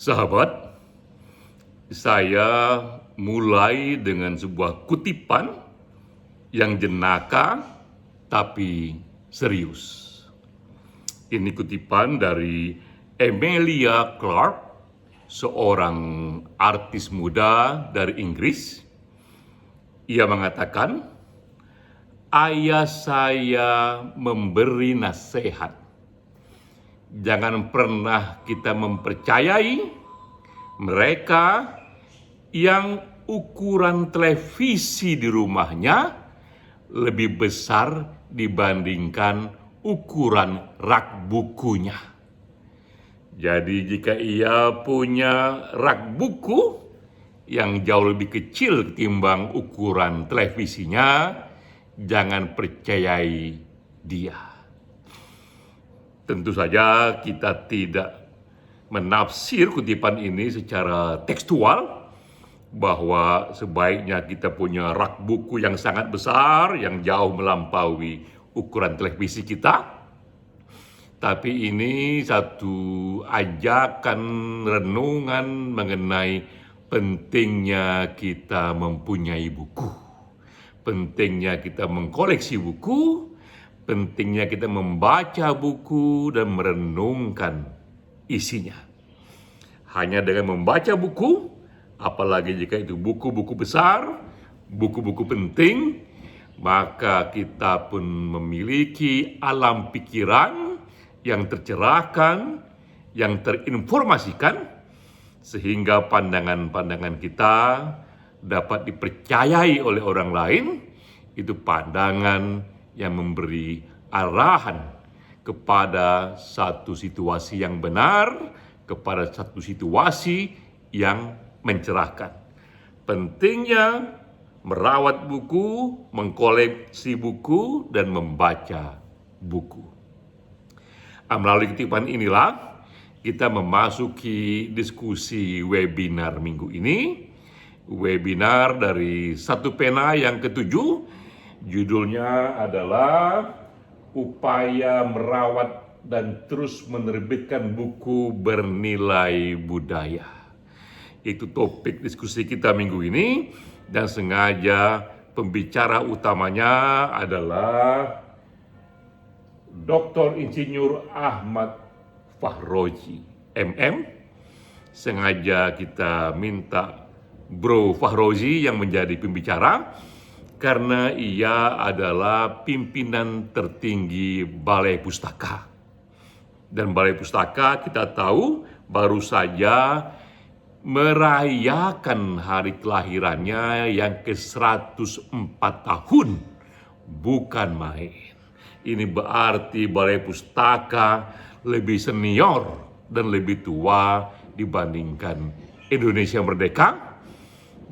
Sahabat, saya mulai dengan sebuah kutipan yang jenaka tapi serius. Ini kutipan dari Emilia Clarke, seorang artis muda dari Inggris. Ia mengatakan, "Ayah saya memberi nasihat. Jangan pernah kita mempercayai mereka yang ukuran televisi di rumahnya lebih besar dibandingkan ukuran rak bukunya." Jadi jika ia punya rak buku yang jauh lebih kecil ketimbang ukuran televisinya, jangan percayai dia. Tentu saja kita tidak menafsir kutipan ini secara tekstual, bahwa sebaiknya kita punya rak buku yang sangat besar, yang jauh melampaui ukuran televisi kita. Tapi ini satu ajakan renungan mengenai pentingnya kita mempunyai buku, pentingnya kita mengkoleksi buku, pentingnya kita membaca buku dan merenungkan isinya. Hanya dengan membaca buku, apalagi jika itu buku-buku besar, buku-buku penting, maka kita pun memiliki alam pikiran yang tercerahkan, yang terinformasikan, sehingga pandangan-pandangan kita dapat dipercayai oleh orang lain. Itu pandangan yang memberi arahan kepada satu situasi yang benar, kepada satu situasi yang mencerahkan. Pentingnya merawat buku, mengkoleksi buku, dan membaca buku. Melalui kutipan inilah kita memasuki diskusi webinar minggu ini. Webinar dari Satu Pena yang ketujuh, judulnya adalah Upaya Merawat dan Terus Menerbitkan Buku Bernilai Budaya. Itu topik diskusi kita minggu ini, dan sengaja pembicara utamanya adalah Dr. Insinyur Ahmad Fahroji, MM. Sengaja kita minta Bro Fahroji yang menjadi pembicara, karena ia adalah pimpinan tertinggi Balai Pustaka. Dan Balai Pustaka kita tahu baru saja merayakan hari kelahirannya yang ke-104 tahun. Bukan main. Ini berarti Balai Pustaka lebih senior dan lebih tua dibandingkan Indonesia Merdeka.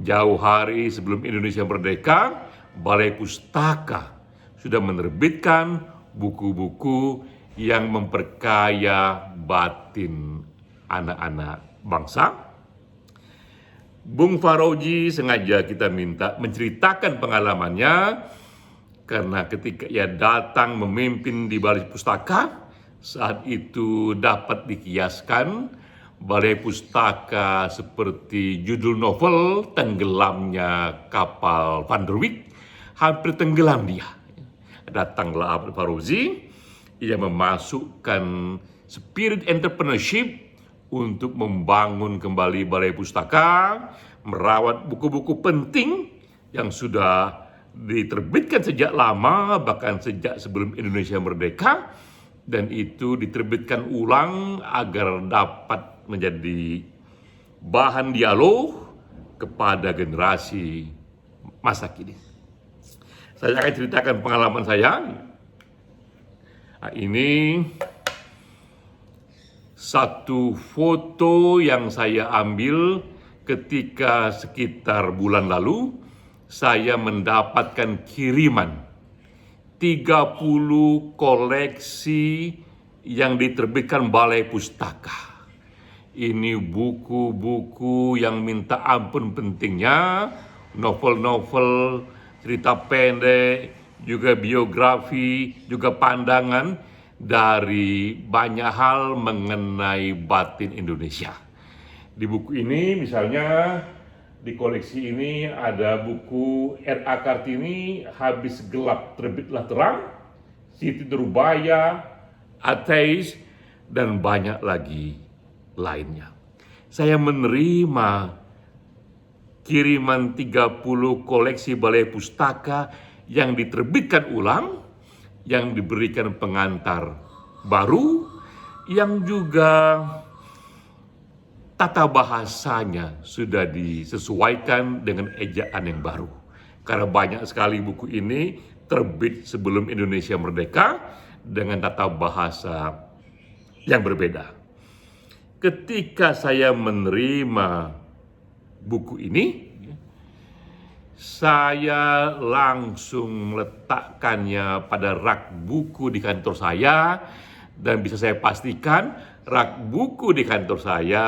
Jauh hari sebelum Indonesia Merdeka, Balai Pustaka sudah menerbitkan buku-buku yang memperkaya batin anak-anak bangsa. Bung Fahroji sengaja kita minta menceritakan pengalamannya, karena ketika ia datang memimpin di Balai Pustaka, saat itu dapat dikiaskan Balai Pustaka seperti judul novel Tenggelamnya Kapal Van der Wijk. Hampir tenggelam dia. Datanglah Ahmad Fahroji, ia memasukkan spirit entrepreneurship untuk membangun kembali Balai Pustaka, merawat buku-buku penting yang sudah diterbitkan sejak lama, bahkan sejak sebelum Indonesia Merdeka, dan itu diterbitkan ulang agar dapat menjadi bahan dialog kepada generasi masa kini. Saya akan ceritakan pengalaman saya. Ini satu foto yang saya ambil ketika sekitar bulan lalu. Saya mendapatkan kiriman 30 koleksi yang diterbitkan Balai Pustaka. Ini buku-buku yang minta ampun pentingnya, novel-novel, cerita pendek, juga biografi, juga pandangan dari banyak hal mengenai batin Indonesia. Di buku ini misalnya, di koleksi ini ada buku R.A. Kartini, Habis Gelap Terbitlah Terang, Siti Nurbaya, Ateis, dan banyak lagi lainnya. Saya menerima kiriman 30 koleksi balai pustaka yang diterbitkan ulang, yang diberikan pengantar baru, yang juga tata bahasanya sudah disesuaikan dengan ejaan yang baru. Karena banyak sekali buku ini terbit sebelum Indonesia merdeka dengan tata bahasa yang berbeda. Ketika saya menerima buku ini, saya langsung meletakkannya pada rak buku di kantor saya, dan bisa saya pastikan rak buku di kantor saya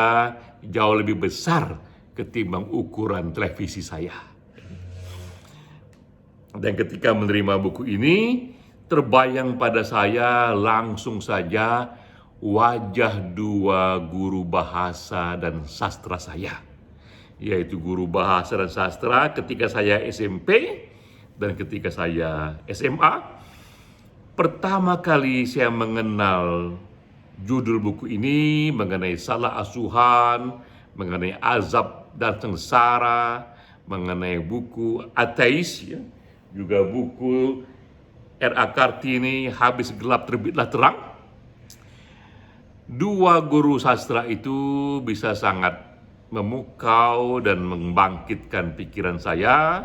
jauh lebih besar ketimbang ukuran televisi saya. Dan ketika menerima buku ini, terbayang pada saya langsung saja wajah dua guru bahasa dan sastra saya, yaitu guru bahasa dan sastra ketika saya SMP dan ketika saya SMA. Pertama kali saya mengenal judul buku ini mengenai salah asuhan, mengenai azab dan sengsara, mengenai buku Ateis, ya, juga buku R.A. Kartini, Habis Gelap Terbitlah Terang. Dua guru sastra itu bisa sangat memukau dan membangkitkan pikiran saya,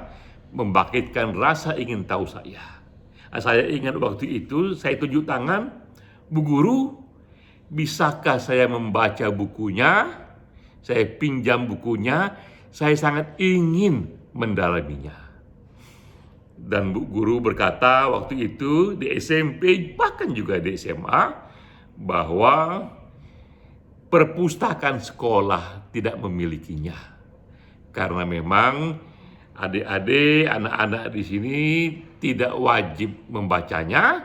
membangkitkan rasa ingin tahu saya. Saya ingat waktu itu saya tunjuk tangan, "Bu Guru, bisakah saya membaca bukunya? Saya pinjam bukunya, saya sangat ingin mendalaminya." Dan Bu Guru berkata waktu itu di SMP, bahkan juga di SMA, bahwa perpustakaan sekolah tidak memilikinya. Karena memang adik-adik, anak-anak di sini tidak wajib membacanya,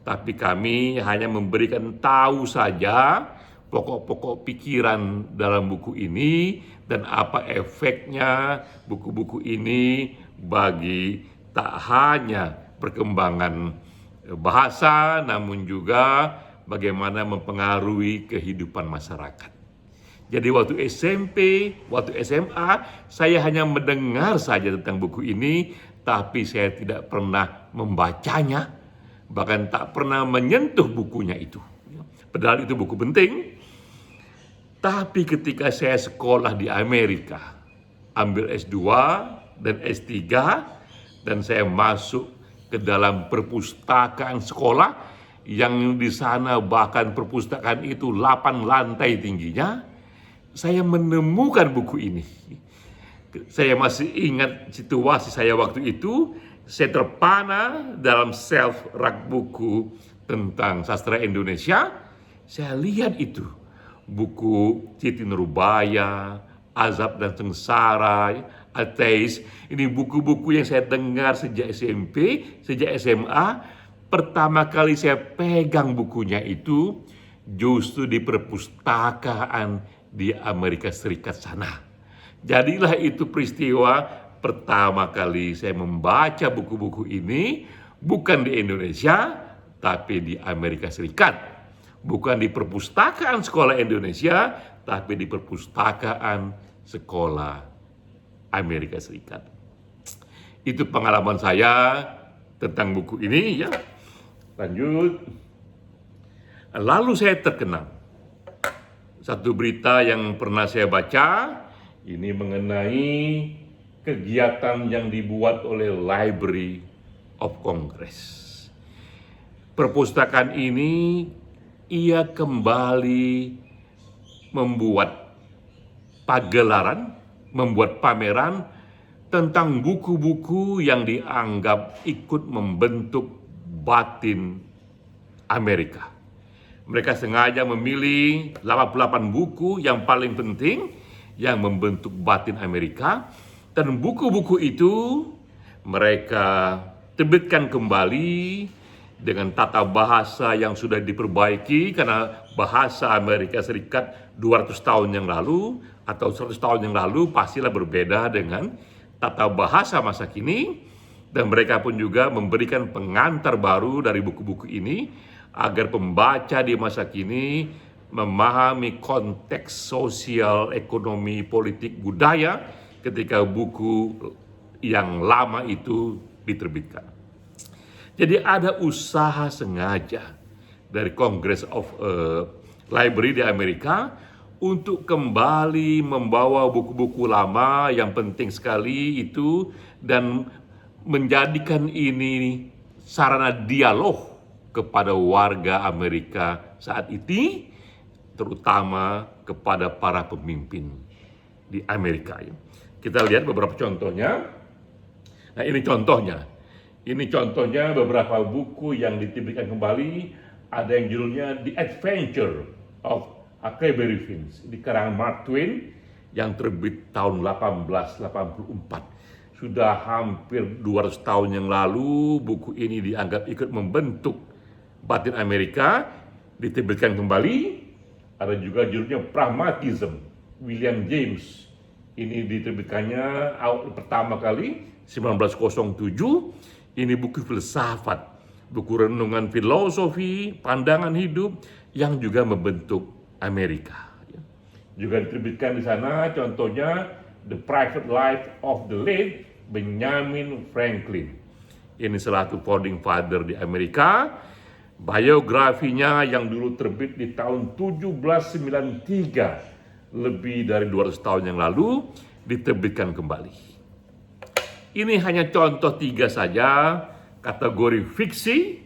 tapi kami hanya memberikan tahu saja pokok-pokok pikiran dalam buku ini dan apa efeknya buku-buku ini bagi tak hanya perkembangan bahasa, namun juga bagaimana mempengaruhi kehidupan masyarakat. Jadi waktu SMP, waktu SMA, saya hanya mendengar saja tentang buku ini, tapi saya tidak pernah membacanya, bahkan tak pernah menyentuh bukunya itu. Padahal itu buku penting. Tapi ketika saya sekolah di Amerika, ambil S2 dan S3, dan saya masuk ke dalam perpustakaan sekolah, yang di sana bahkan perpustakaan itu 8 lantai tingginya, saya menemukan buku ini. Saya masih ingat situasi saya waktu itu. Saya terpana dalam shelf rak buku tentang sastra Indonesia. Saya lihat itu, buku Siti Nurbaya, Azab dan Sengsara, Ateis. Ini buku-buku yang saya dengar sejak SMP, sejak SMA. Pertama kali saya pegang bukunya itu justru di perpustakaan di Amerika Serikat sana. Jadilah itu peristiwa pertama kali saya membaca buku-buku ini, bukan di Indonesia, tapi di Amerika Serikat. Bukan di perpustakaan sekolah Indonesia, tapi di perpustakaan sekolah Amerika Serikat. Itu pengalaman saya tentang buku ini, ya. Lanjut. Lalu saya terkenal. Satu berita yang pernah saya baca, ini mengenai kegiatan yang dibuat oleh Library of Congress. Perpustakaan ini, ia kembali membuat pagelaran, membuat pameran tentang buku-buku yang dianggap ikut membentuk batin Amerika. Mereka sengaja memilih 88 buku yang paling penting yang membentuk batin Amerika, dan buku-buku itu mereka terbitkan kembali dengan tata bahasa yang sudah diperbaiki, karena bahasa Amerika Serikat 200 tahun yang lalu atau 100 tahun yang lalu pastilah berbeda dengan tata bahasa masa kini, dan mereka pun juga memberikan pengantar baru dari buku-buku ini agar pembaca di masa kini memahami konteks sosial, ekonomi, politik, budaya ketika buku yang lama itu diterbitkan. Jadi ada usaha sengaja dari Congress of Library di Amerika untuk kembali membawa buku-buku lama yang penting sekali itu dan menjadikan ini sarana dialog kepada warga Amerika saat ini, terutama kepada para pemimpin di Amerika. Kita lihat beberapa contohnya. Nah, ini contohnya. Ini contohnya beberapa buku yang diterbitkan kembali. Ada yang judulnya The Adventure of Huckleberry Finn, di karangan Mark Twain yang terbit tahun 1884. Sudah hampir 200 tahun yang lalu buku ini dianggap ikut membentuk batin Amerika, diterbitkan kembali. Ada juga judulnya Pragmatism, William James. Ini diterbitkannya pertama kali 1907. Ini buku filsafat, buku renungan filosofi, pandangan hidup yang juga membentuk Amerika. Juga diterbitkan di sana contohnya The Private Life of the Late Benjamin Franklin. Ini salah satu founding father di Amerika. Biografinya yang dulu terbit di tahun 1793, lebih dari 200 tahun yang lalu, diterbitkan kembali. Ini hanya contoh 3 saja, kategori fiksi,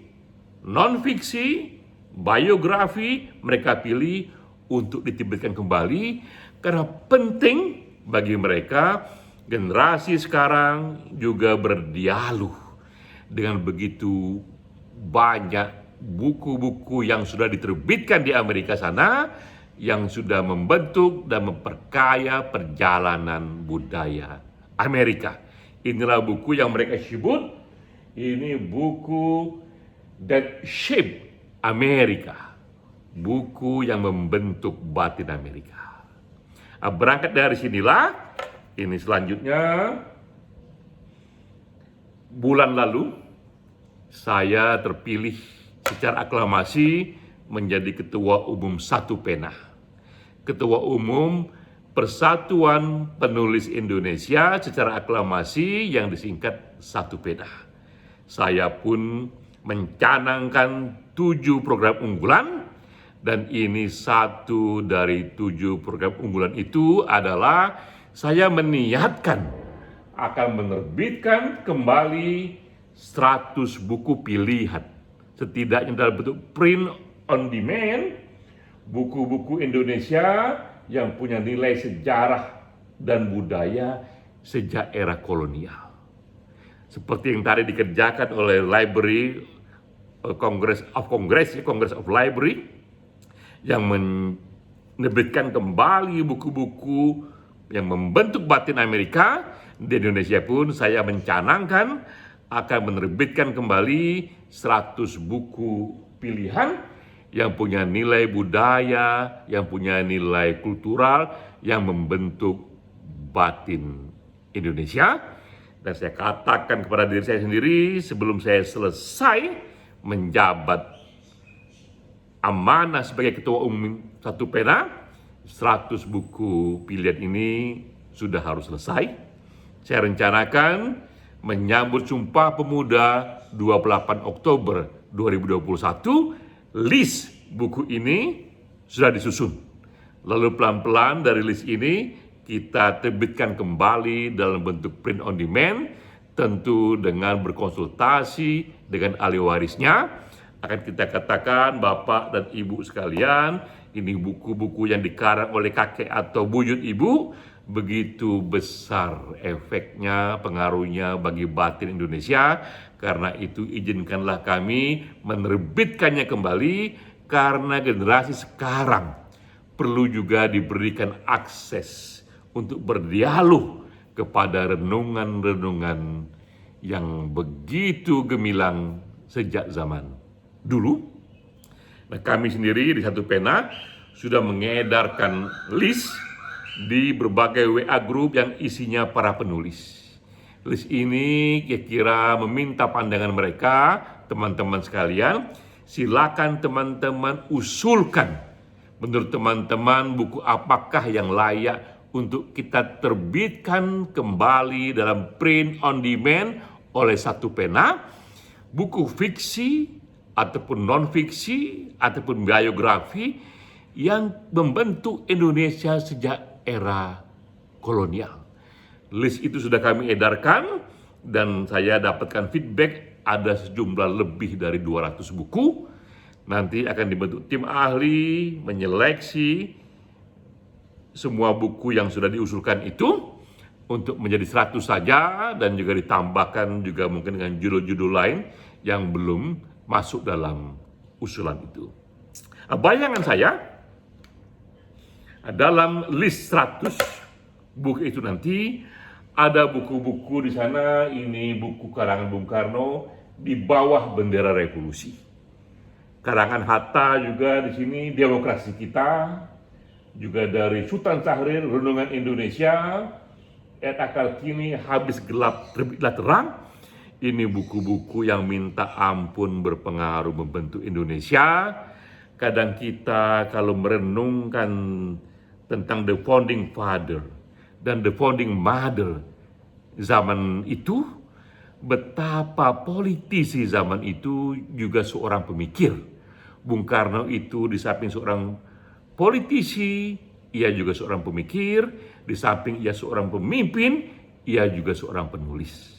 non-fiksi, biografi mereka pilih untuk diterbitkan kembali karena penting bagi mereka. Generasi sekarang juga berdialog dengan begitu banyak buku-buku yang sudah diterbitkan di Amerika sana yang sudah membentuk dan memperkaya perjalanan budaya Amerika. Inilah buku yang mereka sebut, ini buku that shape Amerika, buku yang membentuk batin Amerika. Berangkat dari sinilah, ini selanjutnya, bulan lalu saya terpilih secara aklamasi menjadi Ketua Umum Satu Pena, Ketua Umum Persatuan Penulis Indonesia secara aklamasi yang disingkat Satu Pena. Saya pun mencanangkan 7 program unggulan, dan ini satu dari 7 program unggulan itu adalah saya meniatkan akan menerbitkan kembali 100 buku pilihan, setidaknya dalam bentuk print on demand, buku-buku Indonesia yang punya nilai sejarah dan budaya sejak era kolonial. Seperti yang tadi dikerjakan oleh Library Congress of Library yang menerbitkan kembali buku-buku yang membentuk batin Amerika. Di Indonesia pun saya mencanangkan akan menerbitkan kembali 100 buku pilihan yang punya nilai budaya, yang punya nilai kultural, yang membentuk batin Indonesia. Dan saya katakan kepada diri saya sendiri sebelum saya selesai menjabat amanah sebagai Ketua Umum Satu Pena, 100 buku pilihan ini sudah harus selesai. Saya rencanakan menyambut Sumpah Pemuda 28 Oktober 2021, list buku ini sudah disusun. Lalu pelan-pelan dari list ini kita terbitkan kembali dalam bentuk print on demand, tentu dengan berkonsultasi dengan ahli warisnya. Akan kita katakan, Bapak dan Ibu sekalian, ini buku-buku yang dikarang oleh kakek atau buyut ibu, begitu besar efeknya, pengaruhnya bagi batin Indonesia. Karena itu izinkanlah kami menerbitkannya kembali, karena generasi sekarang perlu juga diberikan akses untuk berdialog kepada renungan-renungan yang begitu gemilang sejak zaman dulu. Nah, kami sendiri di Satu Pena sudah mengedarkan list di berbagai WA group yang isinya para penulis. List ini kira-kira meminta pandangan mereka, teman-teman sekalian. Silakan teman-teman usulkan, menurut teman-teman buku apakah yang layak untuk kita terbitkan kembali dalam print on demand oleh Satu Pena. Buku fiksi ataupun non-fiksi ataupun biografi yang membentuk Indonesia sejak era kolonial. List itu sudah kami edarkan dan saya dapatkan feedback ada sejumlah lebih dari 200 buku. Nanti akan dibentuk tim ahli menyeleksi semua buku yang sudah diusulkan itu untuk menjadi 100 saja, dan juga ditambahkan juga mungkin dengan judul-judul lain yang belum masuk dalam usulan itu. Bayangan saya dalam list 100 buku itu nanti ada buku-buku di sana. Ini buku karangan Bung Karno di bawah bendera revolusi. Karangan Hatta juga di sini, Demokrasi Kita, juga dari Sultan Syahrir, Renungan Indonesia, Akal Kini, Habis Gelap Terbitlah Terang. Ini buku-buku yang minta ampun berpengaruh membentuk Indonesia. Kadang kita kalau merenungkan tentang the founding father dan the founding mother zaman itu, betapa politisi zaman itu juga seorang pemikir. Bung Karno itu di samping seorang politisi, ia juga seorang pemikir. Di samping ia seorang pemimpin, ia juga seorang penulis.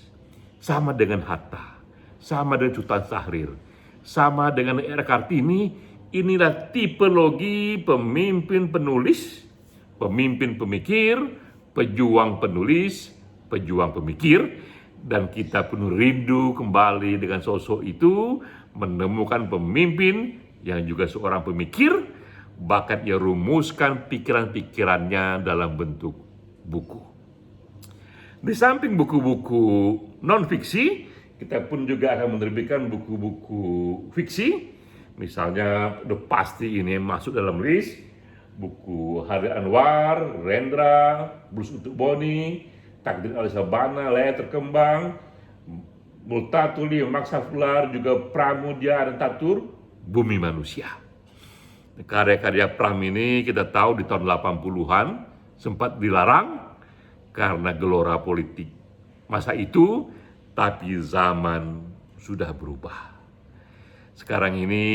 Sama dengan Hatta, sama dengan Sultan Syahrir, sama dengan R. Kartini. Inilah tipologi pemimpin penulis, pemimpin pemikir, pejuang penulis, pejuang pemikir. Dan kita penuh rindu kembali dengan sosok itu, menemukan pemimpin yang juga seorang pemikir, bahkan ia rumuskan pikiran-pikirannya dalam bentuk buku. Di samping buku-buku non-fiksi, kita pun juga akan menerbitkan buku-buku fiksi. Misalnya, udah pasti ini masuk dalam list, buku Hari Anwar, Rendra, Blues untuk Boni, Takdir Alisa Bana, Layar Terkembang, Multatuli, Maksa Fular, juga Pramudia dan Tatur, Bumi Manusia. Karya-karya Pram ini kita tahu di tahun 80-an sempat dilarang karena gelora politik masa itu, tapi zaman sudah berubah. Sekarang ini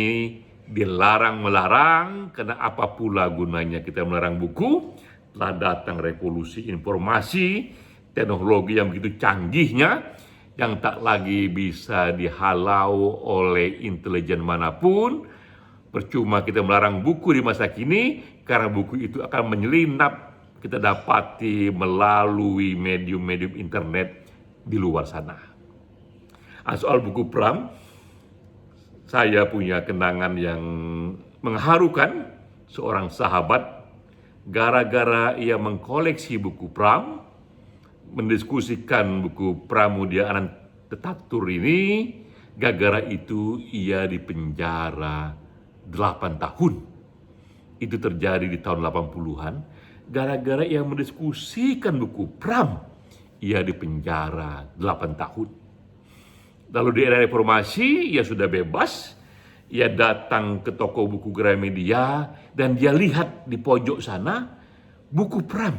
dilarang-melarang, karena apa pula gunanya kita melarang buku? Telah datang revolusi informasi, teknologi yang begitu canggihnya, yang tak lagi bisa dihalau oleh intelijen manapun. Percuma kita melarang buku di masa kini, karena buku itu akan menyelinap kita dapati melalui medium-medium internet di luar sana. Soal buku Pram, saya punya kenangan yang mengharukan. Seorang sahabat, gara-gara ia mengkoleksi buku Pram, mendiskusikan buku Pramudia Anand Tetatur ini, gara-gara itu ia dipenjara 8 tahun. Itu terjadi di tahun 80-an. Gara-gara ia mendiskusikan buku Pram, ia dipenjara 8 tahun. Lalu di era reformasi, ia sudah bebas. Ia datang ke toko buku Gramedia dan dia lihat di pojok sana buku Pram,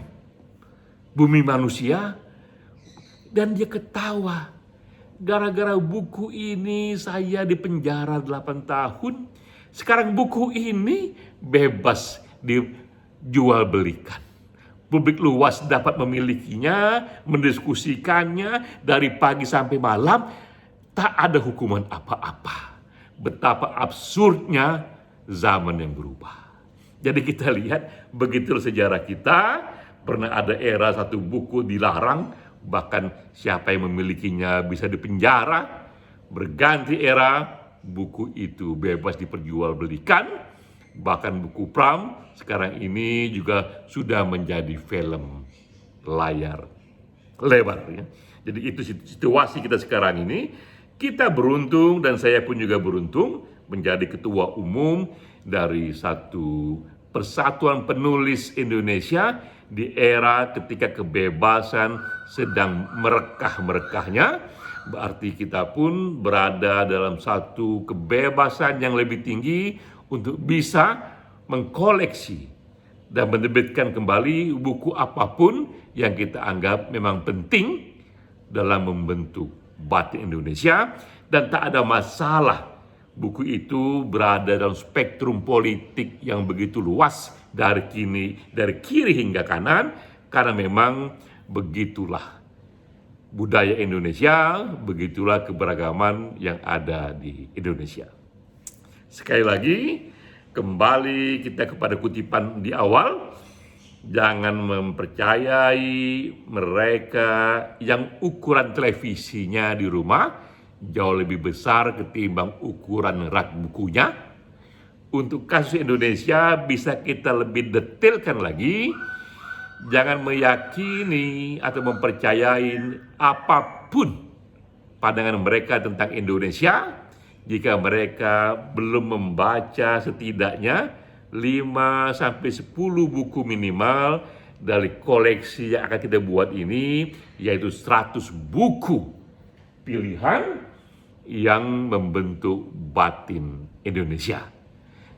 Bumi Manusia, dan dia ketawa. Gara-gara buku ini saya dipenjara 8 tahun. Sekarang buku ini bebas dijual belikan. Publik luas dapat memilikinya, mendiskusikannya dari pagi sampai malam. Tak ada hukuman apa-apa. Betapa absurdnya zaman yang berubah. Jadi kita lihat, begitu sejarah kita. Pernah ada era satu buku dilarang, bahkan siapa yang memilikinya bisa dipenjara. Berganti era, buku itu bebas diperjualbelikan. Bahkan buku Pram sekarang ini juga sudah menjadi film layar lebar. Ya. Jadi itu situasi kita sekarang ini. Kita beruntung, dan saya pun juga beruntung, menjadi ketua umum dari satu persatuan penulis Indonesia di era ketika kebebasan sedang merekah-merekahnya. Berarti kita pun berada dalam satu kebebasan yang lebih tinggi untuk bisa mengkoleksi dan menerbitkan kembali buku apapun yang kita anggap memang penting dalam membentuk batin Indonesia, dan tak ada masalah buku itu berada dalam spektrum politik yang begitu luas dari kiri hingga kanan, karena memang begitulah budaya Indonesia, begitulah keberagaman yang ada di Indonesia. Sekali lagi, kembali kita kepada kutipan di awal, jangan mempercayai mereka yang ukuran televisinya di rumah jauh lebih besar ketimbang ukuran rak bukunya. Untuk kasus Indonesia bisa kita lebih detailkan lagi. Jangan meyakini atau mempercayai apapun pandangan mereka tentang Indonesia jika mereka belum membaca setidaknya 5-10 buku minimal dari koleksi yang akan kita buat ini, yaitu 100 buku pilihan yang membentuk batin Indonesia.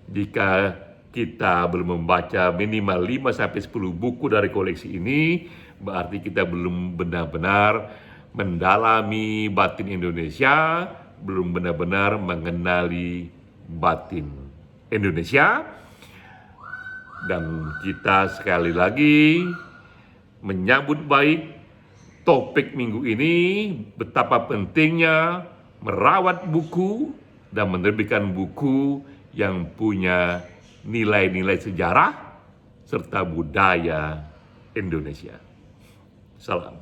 Jika kita belum membaca minimal 5-10 buku dari koleksi ini, berarti kita belum benar-benar mendalami batin Indonesia, belum benar-benar mengenali batin Indonesia. Dan kita sekali lagi menyambut baik topik minggu ini, betapa pentingnya merawat buku dan menerbitkan buku yang punya nilai-nilai sejarah serta budaya Indonesia. Salam.